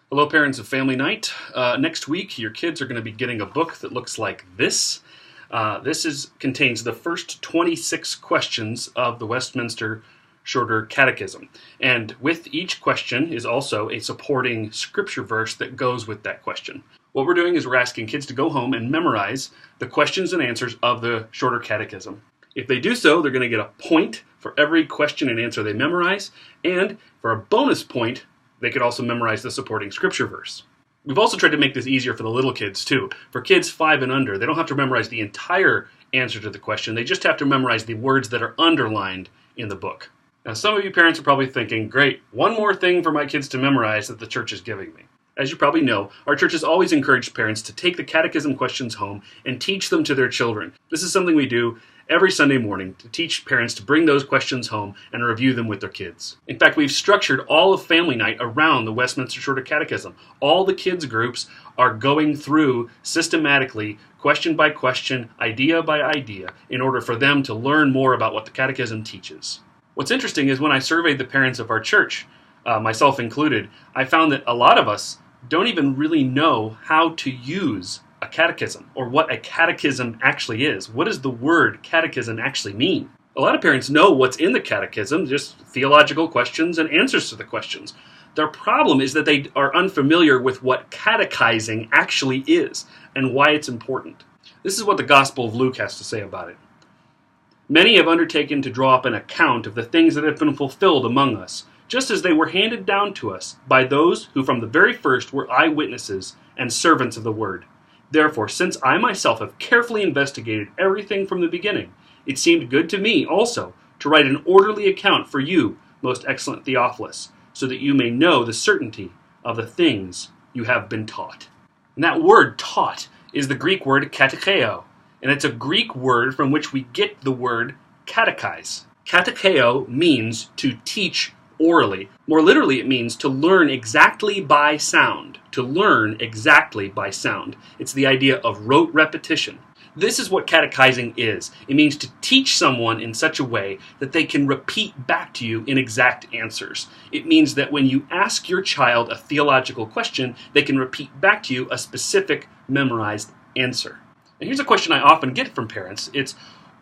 Hello, parents of Family Night. Next week, your kids are going to be getting a book that looks like this. Contains the first 26 questions of the Westminster Shorter Catechism. And with each question is also a supporting scripture verse that goes with that question. What we're doing is we're asking kids to go home and memorize the questions and answers of the Shorter Catechism. If they do so, they're going to get a point for every question and answer they memorize, and for a bonus point, they could also memorize the supporting scripture verse. We've also tried to make this easier for the little kids too. For kids 5 and under, they don't have to memorize the entire answer to the question. They just have to memorize the words that are underlined in the book. Now, some of you parents are probably thinking, great, one more thing for my kids to memorize that the church is giving me. As you probably know, our church has always encouraged parents to take the catechism questions home and teach them to their children. This is something we do every Sunday morning to teach parents to bring those questions home and review them with their kids. In fact, we've structured all of Family Night around the Westminster Shorter Catechism. All the kids groups are going through systematically, question by question, idea by idea, in order for them to learn more about what the catechism teaches. What's interesting is when I surveyed the parents of our church, myself included, I found that a lot of us don't even really know how to use a catechism, or what a catechism actually is. What does the word catechism actually mean? A lot of parents know what's in the catechism, just theological questions and answers to the questions. Their problem is that they are unfamiliar with what catechizing actually is and why it's important. This is what the Gospel of Luke has to say about it. Many have undertaken to draw up an account of the things that have been fulfilled among us, just as they were handed down to us by those who from the very first were eyewitnesses and servants of the word. Therefore, since I myself have carefully investigated everything from the beginning, it seemed good to me also to write an orderly account for you, most excellent Theophilus, so that you may know the certainty of the things you have been taught. And that word taught is the Greek word katecheo, and it's a Greek word from which we get the word catechize. Katecheo means to teach orally. More literally, it means to learn exactly by sound. To learn exactly by sound. It's the idea of rote repetition. This is what catechizing is. It means to teach someone in such a way that they can repeat back to you in exact answers. It means that when you ask your child a theological question, they can repeat back to you a specific memorized answer. And here's a question I often get from parents. It's,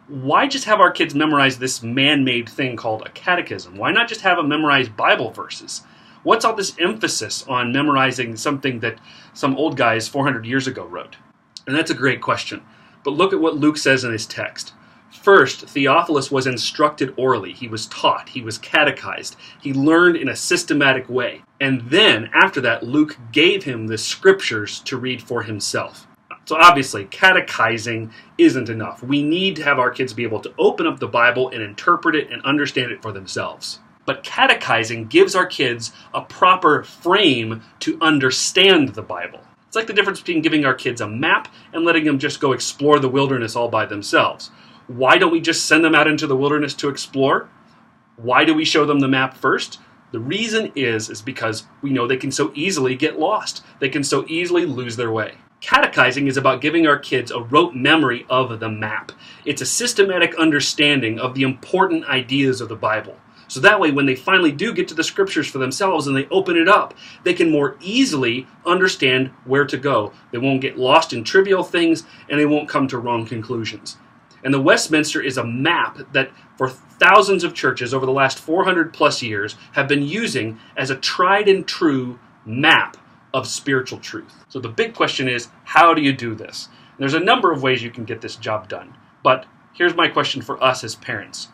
why just have our kids memorize this man-made thing called a catechism? Why not just have them memorize Bible verses? What's all this emphasis on memorizing something that some old guys 400 years ago wrote? And that's a great question. But look at what Luke says in his text. First, Theophilus was instructed orally. He was taught. He was catechized. He learned in a systematic way. And then, after that, Luke gave him the scriptures to read for himself. So obviously, catechizing isn't enough. We need to have our kids be able to open up the Bible and interpret it and understand it for themselves. But catechizing gives our kids a proper frame to understand the Bible. It's like the difference between giving our kids a map and letting them just go explore the wilderness all by themselves. Why don't we just send them out into the wilderness to explore? Why do we show them the map first? The reason is because we know they can so easily get lost. They can so easily lose their way. Catechizing is about giving our kids a rote memory of the map. It's a systematic understanding of the important ideas of the Bible. So that way, when they finally do get to the scriptures for themselves and they open it up, they can more easily understand where to go. They won't get lost in trivial things, and they won't come to wrong conclusions. And the Westminster is a map that for thousands of churches over the last 400 plus years have been using as a tried and true map of spiritual truth. So the big question is, how do you do this? And there's a number of ways you can get this job done. But here's my question for us as parents.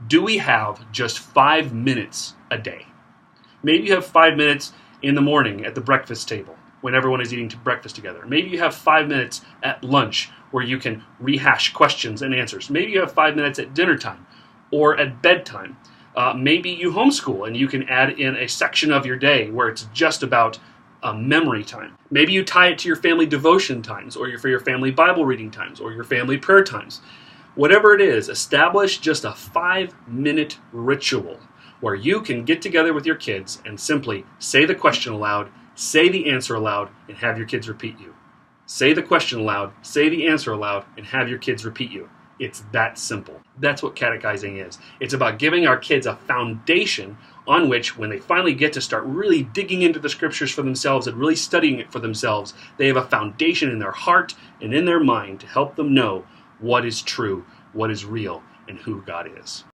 Do we have just 5 minutes a day? Maybe you have 5 minutes in the morning at the breakfast table when everyone is eating breakfast together. Maybe you have 5 minutes at lunch where you can rehash questions and answers. Maybe you have 5 minutes at dinner time or at bedtime. Maybe you homeschool and you can add in a section of your day where it's just about memory time. Maybe you tie it to your family devotion times, or for your family Bible reading times, or your family prayer times. Whatever it is, establish just a 5-minute ritual where you can get together with your kids and simply say the question aloud, say the answer aloud, and have your kids repeat you. Say the question aloud, say the answer aloud, and have your kids repeat you. It's that simple. That's what catechizing is. It's about giving our kids a foundation on which, when they finally get to start really digging into the scriptures for themselves and really studying it for themselves, they have a foundation in their heart and in their mind to help them know what is true, what is real, and who God is.